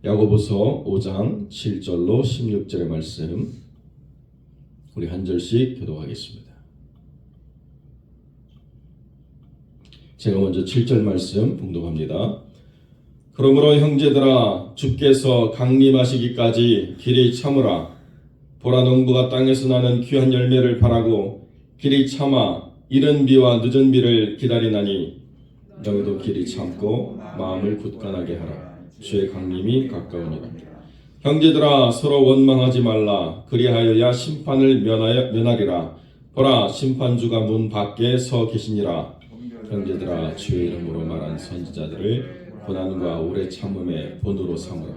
야고보서 5장 7절로 16절의 말씀 우리 한 절씩 교독하겠습니다. 제가 먼저 7절 말씀 봉독합니다. 그러므로 형제들아 주께서 강림하시기까지 길이 참으라. 보라 농부가 땅에서 나는 귀한 열매를 바라고 길이 참아 이른 비와 늦은 비를 기다리나니 너희도 길이 참고 마음을 굳건하게 하라. 주의 강림이 가까우니라. 형제들아 서로 원망하지 말라. 그리하여야 심판을 면하리라. 보라 심판주가 문 밖에 서 계시니라. 형제들아 주의 이름으로 말한 선지자들을 고난과 오래 참음의 본으로 삼으라.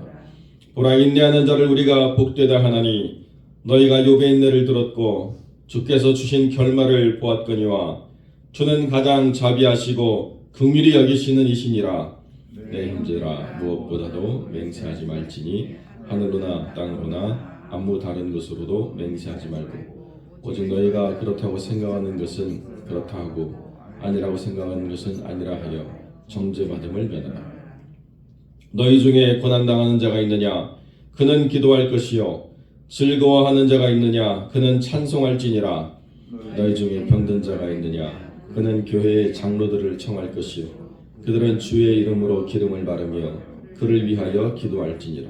보라 인내하는 자를 우리가 복되다 하나니 너희가 욥의 인내를 들었고 주께서 주신 결말을 보았거니와 주는 가장 자비하시고 긍휼히 여기시는 이시니라. 내 형제라 무엇보다도 맹세하지 말지니 하늘로나 땅으로나 아무 다른 것으로도 맹세하지 말고 오직 너희가 그렇다고 생각하는 것은 그렇다 하고 아니라고 생각하는 것은 아니라 하여 정죄받음을 면하라. 너희 중에 고난당하는 자가 있느냐 그는 기도할 것이요 즐거워하는 자가 있느냐 그는 찬송할지니라. 너희 중에 병든 자가 있느냐 그는 교회의 장로들을 청할 것이요 그들은 주의 이름으로 기름을 바르며 그를 위하여 기도할지니라.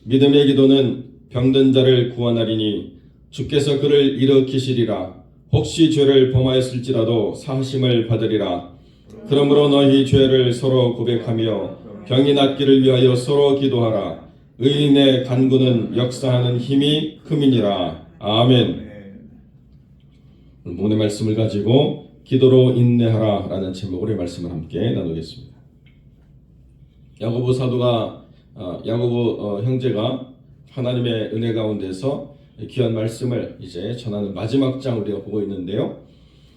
믿음의 기도는 병든 자를 구원하리니 주께서 그를 일으키시리라. 혹시 죄를 범하였을지라도 사하심을 받으리라. 그러므로 너희 죄를 서로 고백하며 병이 낫기를 위하여 서로 기도하라. 의인의 간구는 역사하는 힘이 큼이니라. 아멘. 오늘 말씀을 가지고 기도로 인내하라 라는 제목으로 말씀을 함께 나누겠습니다. 야고보 사도가 야고보 형제가 하나님의 은혜 가운데서 귀한 말씀을 이제 전하는 마지막 장 우리가 보고 있는데요.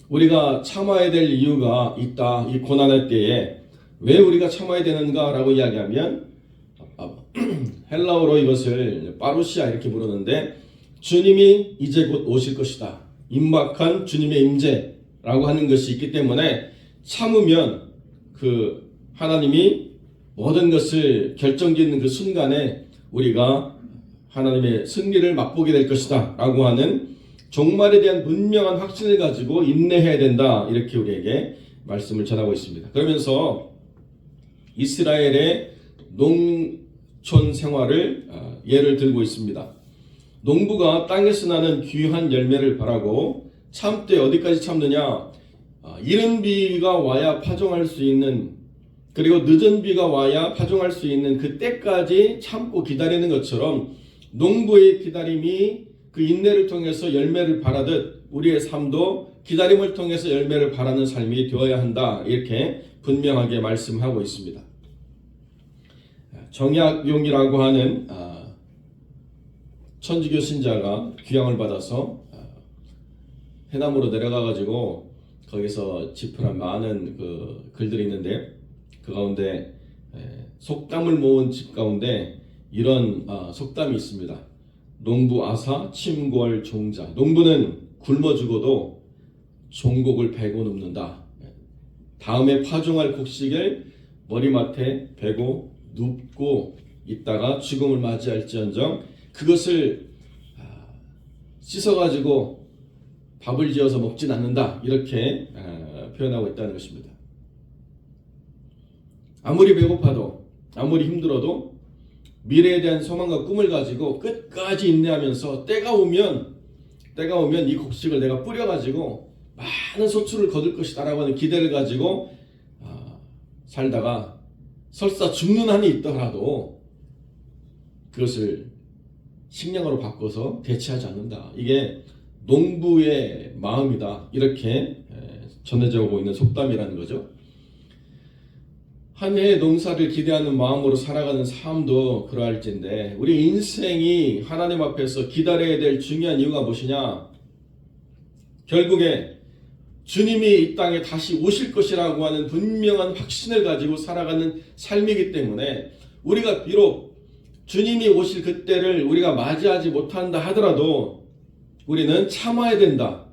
우리가 참아야 될 이유가 있다. 이 고난의 때에 왜 우리가 참아야 되는가 라고 이야기하면 헬라어로 이것을 파루시아 이렇게 부르는데 주님이 이제 곧 오실 것이다. 임박한 주님의 임재라고 하는 것이 있기 때문에 참으면 그 하나님이 모든 것을 결정짓는 그 순간에 우리가 하나님의 승리를 맛보게 될 것이다 라고 하는 종말에 대한 분명한 확신을 가지고 인내해야 된다 이렇게 우리에게 말씀을 전하고 있습니다. 그러면서 이스라엘의 농촌 생활을 예를 들고 있습니다. 농부가 땅에서 나는 귀한 열매를 바라고 참되 어디까지 참느냐 이른 비가 와야 파종할 수 있는 그리고 늦은 비가 와야 파종할 수 있는 그 때까지 참고 기다리는 것처럼 농부의 기다림이 그 인내를 통해서 열매를 바라듯 우리의 삶도 기다림을 통해서 열매를 바라는 삶이 되어야 한다 이렇게 분명하게 말씀하고 있습니다. 정약용이라고 하는 천주교 신자가 귀향을 받아서 해남으로 내려가가지고 거기서 집필한 많은 그 글들이 있는데 그 가운데 속담을 모은 집 가운데 이런 속담이 있습니다. 농부 아사 침골 종자. 농부는 굶어 죽어도 종곡을 베고 눕는다. 다음에 파종할 곡식을 머리맡에 베고 눕고 있다가 죽음을 맞이할지언정 그것을 씻어가지고 밥을 지어서 먹진 않는다. 이렇게 표현하고 있다는 것입니다. 아무리 배고파도 아무리 힘들어도 미래에 대한 소망과 꿈을 가지고 끝까지 인내하면서 때가 오면 이 곡식을 내가 뿌려가지고 많은 소출을 거둘 것이다 라고 하는 기대를 가지고 살다가 설사 죽는 한이 있더라도 그것을 식량으로 바꿔서 대체하지 않는다. 이게 농부의 마음이다. 이렇게 전해져 오고 있는 속담이라는 거죠. 한 해의 농사를 기대하는 마음으로 살아가는 삶도 그러할진데 우리 인생이 하나님 앞에서 기다려야 될 중요한 이유가 무엇이냐? 결국에 주님이 이 땅에 다시 오실 것이라고 하는 분명한 확신을 가지고 살아가는 삶이기 때문에 우리가 비록 주님이 오실 그때를 우리가 맞이하지 못한다 하더라도 우리는 참아야 된다.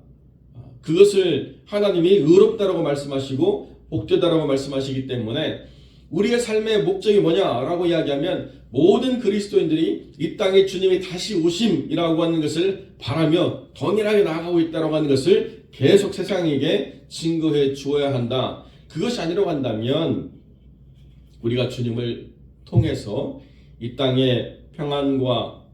그것을 하나님이 의롭다라고 말씀하시고 복되다라고 말씀하시기 때문에 우리의 삶의 목적이 뭐냐라고 이야기하면 모든 그리스도인들이 이 땅에 주님이 다시 오심이라고 하는 것을 바라며 동일하게 나아가고 있다고 하는 것을 계속 세상에게 증거해 주어야 한다. 그것이 아니라고 한다면 우리가 주님을 통해서 이 땅에 평안과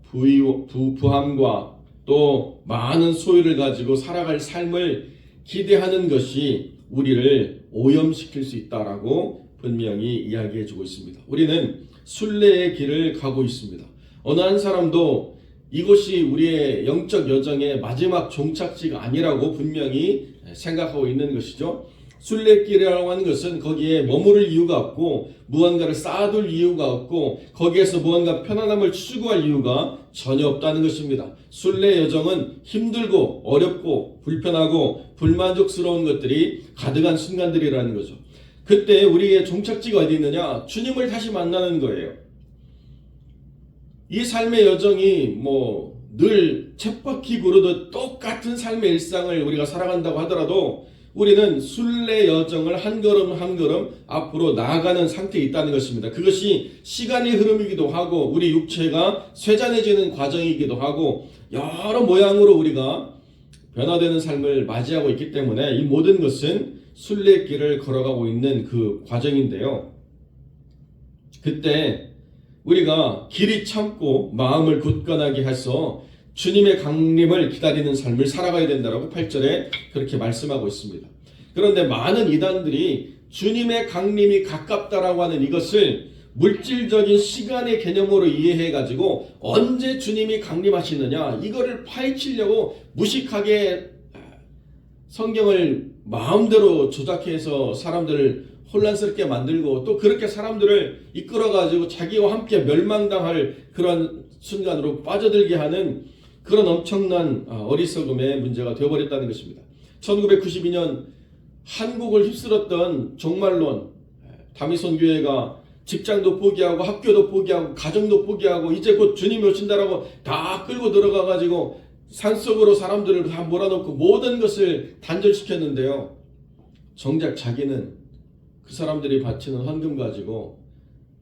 부함과 또 많은 소유를 가지고 살아갈 삶을 기대하는 것이 우리를 오염시킬 수 있다라고 분명히 이야기해 주고 있습니다. 우리는 순례의 길을 가고 있습니다. 어느 한 사람도 이곳이 우리의 영적 여정의 마지막 종착지가 아니라고 분명히 생각하고 있는 것이죠. 순례길이라고 하는 것은 거기에 머무를 이유가 없고 무언가를 쌓아둘 이유가 없고 거기에서 무언가 편안함을 추구할 이유가 전혀 없다는 것입니다. 순례 여정은 힘들고 어렵고 불편하고 불만족스러운 것들이 가득한 순간들이라는 거죠. 그때 우리의 종착지가 어디 있느냐? 주님을 다시 만나는 거예요. 이 삶의 여정이 늘 쳇바퀴 구르듯 똑같은 삶의 일상을 우리가 살아간다고 하더라도 우리는 순례 여정을 한 걸음 한 걸음 앞으로 나아가는 상태에 있다는 것입니다. 그것이 시간의 흐름이기도 하고 우리 육체가 쇠잔해지는 과정이기도 하고 여러 모양으로 우리가 변화되는 삶을 맞이하고 있기 때문에 이 모든 것은 순례길을 걸어가고 있는 그 과정인데요. 그때 우리가 길이 참고 마음을 굳건하게 해서 주님의 강림을 기다리는 삶을 살아가야 된다라고 8절에 그렇게 말씀하고 있습니다. 그런데 많은 이단들이 주님의 강림이 가깝다라고 하는 이것을 물질적인 시간의 개념으로 이해해가지고 언제 주님이 강림하시느냐 이거를 파헤치려고 무식하게 성경을 마음대로 조작해서 사람들을 혼란스럽게 만들고 또 그렇게 사람들을 이끌어가지고 자기와 함께 멸망당할 그런 순간으로 빠져들게 하는 그런 엄청난 어리석음의 문제가 되어버렸다는 것입니다. 1992년 한국을 휩쓸었던 종말론, 다미손 교회가 직장도 포기하고 학교도 포기하고 가정도 포기하고 이제 곧 주님이 오신다라고 다 끌고 들어가가지고 산속으로 사람들을 다 몰아넣고 모든 것을 단절시켰는데요. 정작 자기는 그 사람들이 바치는 헌금 가지고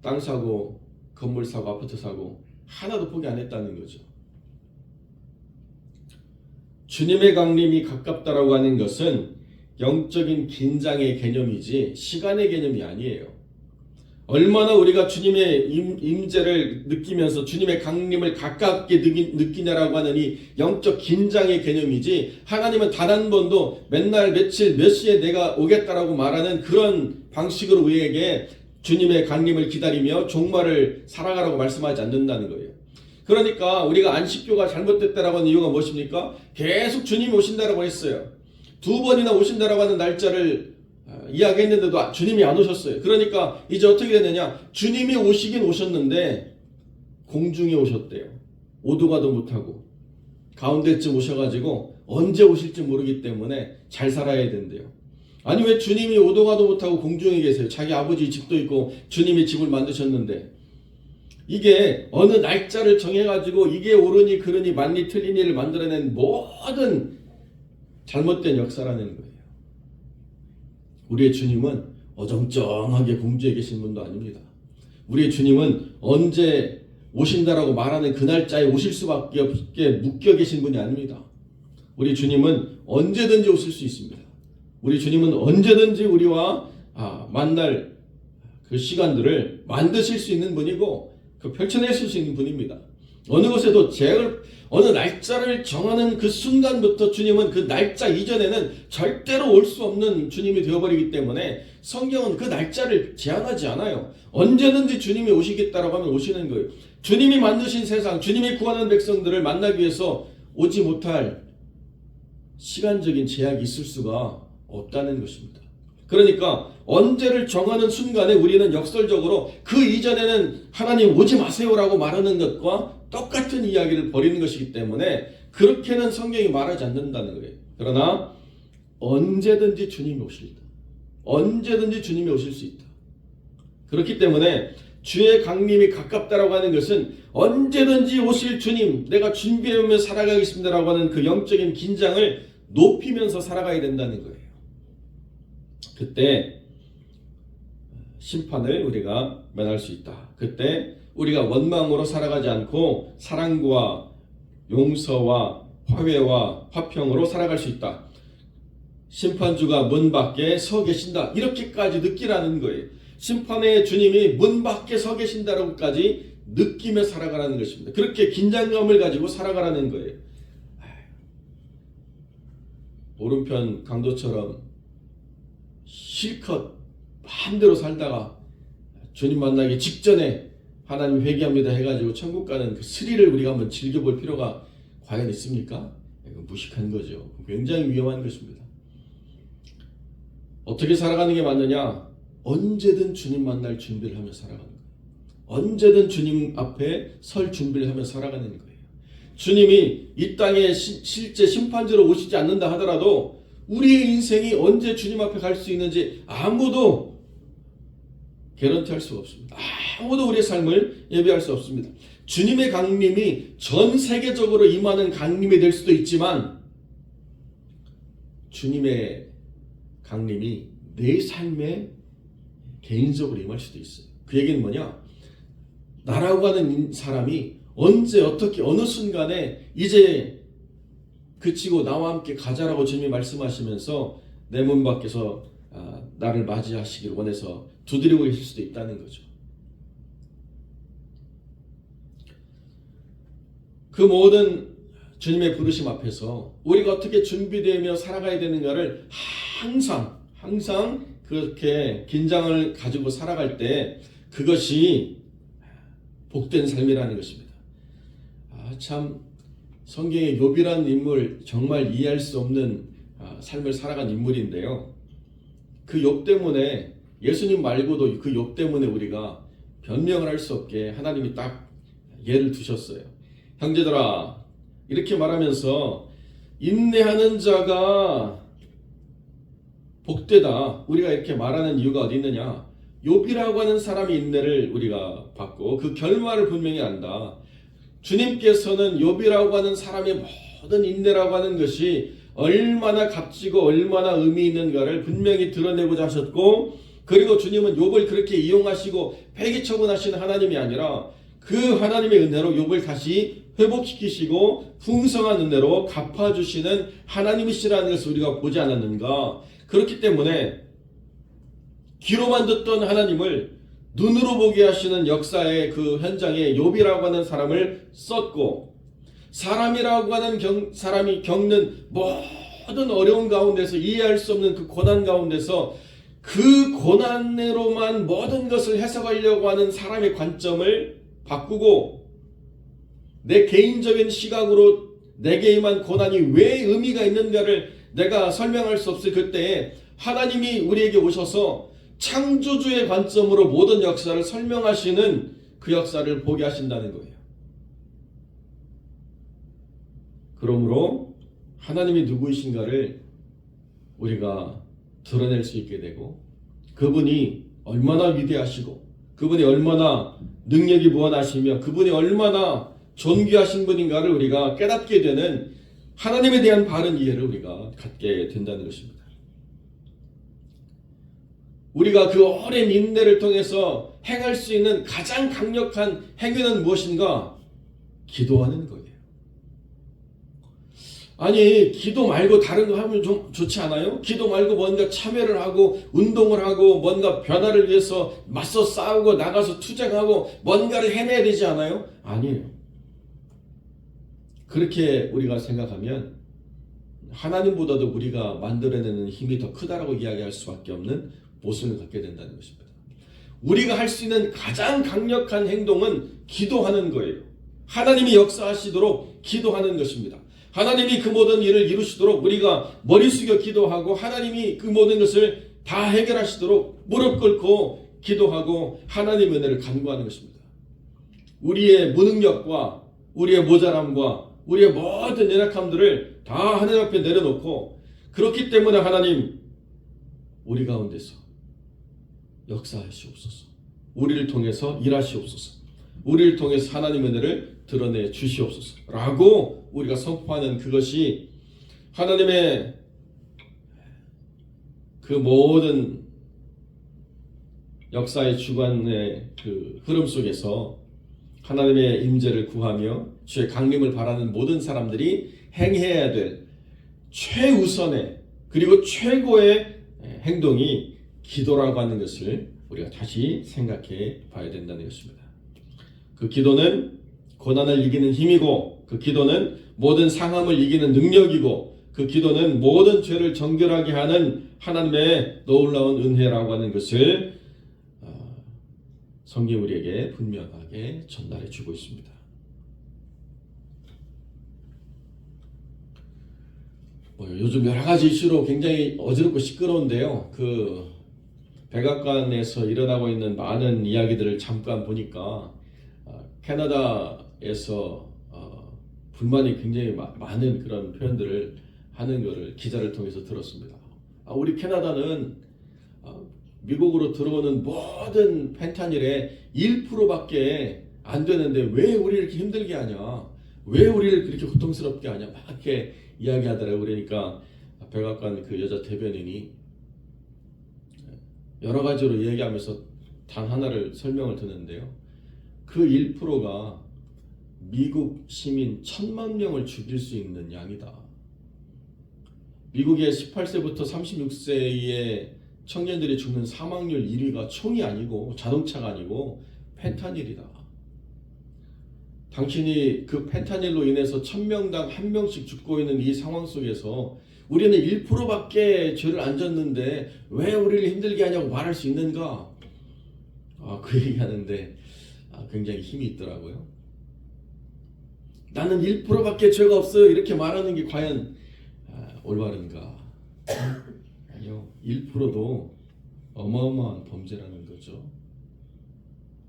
땅 사고 건물 사고 아파트 사고 하나도 포기 안 했다는 거죠. 주님의 강림이 가깝다라고 하는 것은 영적인 긴장의 개념이지 시간의 개념이 아니에요. 얼마나 우리가 주님의 임재를 느끼면서 주님의 강림을 가깝게 느끼냐라고 하는 이 영적 긴장의 개념이지 하나님은 단 한 번도 맨날 며칠 몇 시에 내가 오겠다라고 말하는 그런 방식으로 우리에게 주님의 강림을 기다리며 종말을 살아가라고 말씀하지 않는다는 거예요. 그러니까 우리가 안식교가 잘못됐다라고 하는 이유가 무엇입니까? 계속 주님이 오신다라고 했어요. 2번이나 오신다라고 하는 날짜를 이야기했는데도 주님이 안 오셨어요. 그러니까 이제 어떻게 되느냐? 주님이 오시긴 오셨는데 공중에 오셨대요. 오도 가도 못하고 가운데쯤 오셔가지고 언제 오실지 모르기 때문에 잘 살아야 된대요. 아니 왜 주님이 오도 가도 못하고 공중에 계세요? 자기 아버지 집도 있고 주님이 집을 만드셨는데 이게 어느 날짜를 정해가지고 이게 옳으니 그르니 맞니 틀리니를 만들어낸 모든 잘못된 역사라는 거예요. 우리의 주님은 어정쩡하게 공주에 계신 분도 아닙니다. 우리의 주님은 언제 오신다라고 말하는 그 날짜에 오실 수밖에 없게 묶여 계신 분이 아닙니다. 우리 주님은 언제든지 오실 수 있습니다. 우리 주님은 언제든지 우리와 만날 그 시간들을 만드실 수 있는 분이고 펼쳐내실 수 있는 분입니다. 어느 곳에도 어느 날짜를 정하는 그 순간부터 주님은 그 날짜 이전에는 절대로 올 수 없는 주님이 되어버리기 때문에 성경은 그 날짜를 제한하지 않아요. 언제든지 주님이 오시겠다라고 하면 오시는 거예요. 주님이 만드신 세상, 주님이 구하는 백성들을 만나기 위해서 오지 못할 시간적인 제약이 있을 수가 없다는 것입니다. 그러니까 언제를 정하는 순간에 우리는 역설적으로 그 이전에는 하나님 오지 마세요라고 말하는 것과 똑같은 이야기를 벌이는 것이기 때문에 그렇게는 성경이 말하지 않는다는 거예요. 그러나 언제든지 주님이 오실다. 언제든지 주님이 오실 수 있다. 그렇기 때문에 주의 강림이 가깝다라고 하는 것은 언제든지 오실 주님, 내가 준비하며 살아가겠습니다라고 하는 그 영적인 긴장을 높이면서 살아가야 된다는 거예요. 그때 심판을 우리가 면할 수 있다. 그때 우리가 원망으로 살아가지 않고 사랑과 용서와 화해와 화평으로 살아갈 수 있다. 심판주가 문 밖에 서 계신다. 이렇게까지 느끼라는 거예요. 심판의 주님이 문 밖에 서 계신다라고까지 느끼며 살아가라는 것입니다. 그렇게 긴장감을 가지고 살아가라는 거예요. 오른편 강도처럼 실컷 마음대로 살다가 주님 만나기 직전에 하나님 회개합니다 해가지고 천국 가는 그 스릴을 우리가 한번 즐겨볼 필요가 과연 있습니까? 이건 무식한 거죠. 굉장히 위험한 것입니다. 어떻게 살아가는 게 맞느냐? 언제든 주님 만날 준비를 하며 살아가는 거예요. 언제든 주님 앞에 설 준비를 하며 살아가는 거예요. 주님이 이 땅에 실제 심판자로 오시지 않는다 하더라도 우리의 인생이 언제 주님 앞에 갈 수 있는지 아무도 개런티할 수가 없습니다. 아무도 우리의 삶을 예비할 수 없습니다. 주님의 강림이 전 세계적으로 임하는 강림이 될 수도 있지만 주님의 강림이 내 삶에 개인적으로 임할 수도 있어요. 그 얘기는 뭐냐? 나라고 하는 사람이 언제 어떻게 어느 순간에 이제 그치고 나와 함께 가자라고 주님이 말씀하시면서 내 문 밖에서 나를 맞이하시기를 원해서 두드리고 계실 수도 있다는 거죠. 그 모든 주님의 부르심 앞에서 우리가 어떻게 준비되며 살아가야 되는가를 항상 그렇게 긴장을 가지고 살아갈 때 그것이 복된 삶이라는 것입니다. 참 성경의 욥이라는 인물 정말 이해할 수 없는 삶을 살아간 인물인데요. 그 욥 때문에 예수님 말고도 그 욥 때문에 우리가 변명을 할 수 없게 하나님이 딱 예를 두셨어요. 형제들아 이렇게 말하면서 인내하는 자가 복되다. 우리가 이렇게 말하는 이유가 어디 있느냐? 욥이라고 하는 사람의 인내를 우리가 받고 그 결말을 분명히 안다. 주님께서는 욥이라고 하는 사람의 모든 인내라고 하는 것이 얼마나 값지고 얼마나 의미 있는가를 분명히 드러내고자 하셨고 그리고 주님은 욥을 그렇게 이용하시고 폐기처분하시는 하나님이 아니라 그 하나님의 은혜로 욥을 다시 회복시키시고 풍성한 은혜로 갚아주시는 하나님이시라는 것을 우리가 보지 않았는가. 그렇기 때문에 귀로만 듣던 하나님을 눈으로 보게 하시는 역사의 그 현장에 욥이라고 하는 사람을 썼고 사람이라고 하는 사람이 겪는 모든 어려움 가운데서 이해할 수 없는 그 고난 가운데서 그 고난으로만 모든 것을 해석하려고 하는 사람의 관점을 바꾸고 내 개인적인 시각으로 내게 임한 고난이 왜 의미가 있는가를 내가 설명할 수 없을 그때에 하나님이 우리에게 오셔서 창조주의 관점으로 모든 역사를 설명하시는 그 역사를 보게 하신다는 거예요. 그러므로 하나님이 누구이신가를 우리가 드러낼 수 있게 되고 그분이 얼마나 위대하시고 그분이 얼마나 능력이 무한하시며 그분이 얼마나 존귀하신 분인가를 우리가 깨닫게 되는 하나님에 대한 바른 이해를 우리가 갖게 된다는 것입니다. 우리가 그 오랜 인내를 통해서 행할 수 있는 가장 강력한 행위는 무엇인가? 기도하는 거예요. 아니 기도 말고 다른 거 하면 좀 좋지 않아요? 기도 말고 뭔가 참여를 하고 운동을 하고 뭔가 변화를 위해서 맞서 싸우고 나가서 투쟁하고 뭔가를 해내야 되지 않아요? 아니에요. 그렇게 우리가 생각하면 하나님보다도 우리가 만들어내는 힘이 더 크다라고 이야기할 수밖에 없는 모습을 갖게 된다는 것입니다. 우리가 할 수 있는 가장 강력한 행동은 기도하는 거예요. 하나님이 역사하시도록 기도하는 것입니다. 하나님이 그 모든 일을 이루시도록 우리가 머리 숙여 기도하고 하나님이 그 모든 것을 다 해결하시도록 무릎 꿇고 기도하고 하나님의 은혜를 간구하는 것입니다. 우리의 무능력과 우리의 모자람과 우리의 모든 연약함들을 다 하나님 앞에 내려놓고 그렇기 때문에 하나님 우리 가운데서 역사하시옵소서. 우리를 통해서 일하시옵소서. 우리를 통해서 하나님의 은혜를 드러내 주시옵소서 라고 우리가 선포하는 그것이 하나님의 그 모든 역사의 주관의 그 흐름 속에서 하나님의 임재를 구하며 주의 강림을 바라는 모든 사람들이 행해야 될 최우선의 그리고 최고의 행동이 기도라고 하는 것을 우리가 다시 생각해 봐야 된다는 것입니다. 그 기도는 고난을 이기는 힘이고, 그 기도는 모든 상함을 이기는 능력이고, 그 기도는 모든 죄를 정결하게 하는 하나님의 놀라운 은혜라고 하는 것을 성경 우리에게 분명하게 전달해 주고 있습니다. 요즘 여러 가지 이슈로 굉장히 어지럽고 시끄러운데요. 그 백악관에서 일어나고 있는 많은 이야기들을 잠깐 보니까 캐나다에서 불만이 굉장히 많은 그런 표현들을 하는 것을 기자를 통해서 들었습니다. 우리 캐나다는 미국으로 들어오는 모든 펜타닐의 1%밖에 안 되는데 왜 우리를 이렇게 힘들게 하냐? 왜 우리를 그렇게 고통스럽게 하냐? 막 이렇게 이야기하더라고요. 그러니까 백악관 그 여자 대변인이 여러 가지로 얘기하면서 단 하나를 설명을 듣는데요. 그 1%가 미국 시민 1,000만 명을 죽일 수 있는 양이다. 미국의 18세부터 36세의 청년들이 죽는 사망률 1위가 총이 아니고 자동차가 아니고 펜타닐이다. 당신이 그 펜타닐로 인해서 1,000명당 1명씩 죽고 있는 이 상황 속에서 우리는 1%밖에 죄를 안 졌는데 왜 우리를 힘들게 하냐고 말할 수 있는가? 그 얘기하는데 굉장히 힘이 있더라고요. 나는 1%밖에 죄가 없어요. 이렇게 말하는 게 과연 올바른가? 아니요. 1%도 어마어마한 범죄라는 거죠.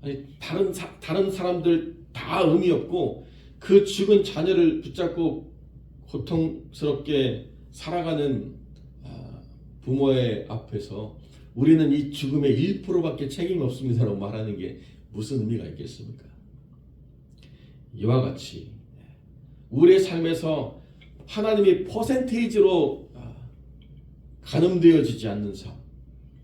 아니, 다른 사람들 다 의미 없고 그 죽은 자녀를 붙잡고 고통스럽게 살아가는 부모의 앞에서 우리는 이 죽음의 1%밖에 책임이 없습니다라고 말하는 게 무슨 의미가 있겠습니까? 이와 같이 우리의 삶에서 하나님이 퍼센테이지로 가늠되어지지 않는 삶,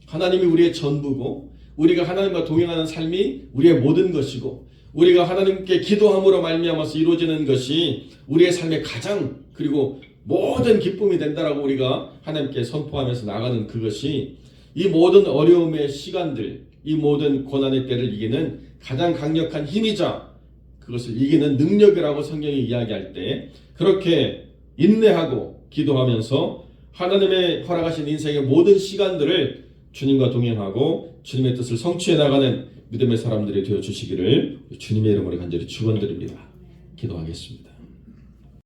하나님이 우리의 전부고 우리가 하나님과 동행하는 삶이 우리의 모든 것이고 우리가 하나님께 기도함으로 말미암아서 이루어지는 것이 우리의 삶의 가장 그리고 모든 기쁨이 된다라고 우리가 하나님께 선포하면서 나가는 그것이 이 모든 어려움의 시간들, 이 모든 고난의 때를 이기는 가장 강력한 힘이자 그것을 이기는 능력이라고 성경이 이야기할 때 그렇게 인내하고 기도하면서 하나님의 허락하신 인생의 모든 시간들을 주님과 동행하고 주님의 뜻을 성취해 나가는 믿음의 사람들이 되어 주시기를 주님의 이름으로 간절히 축원드립니다. 기도하겠습니다.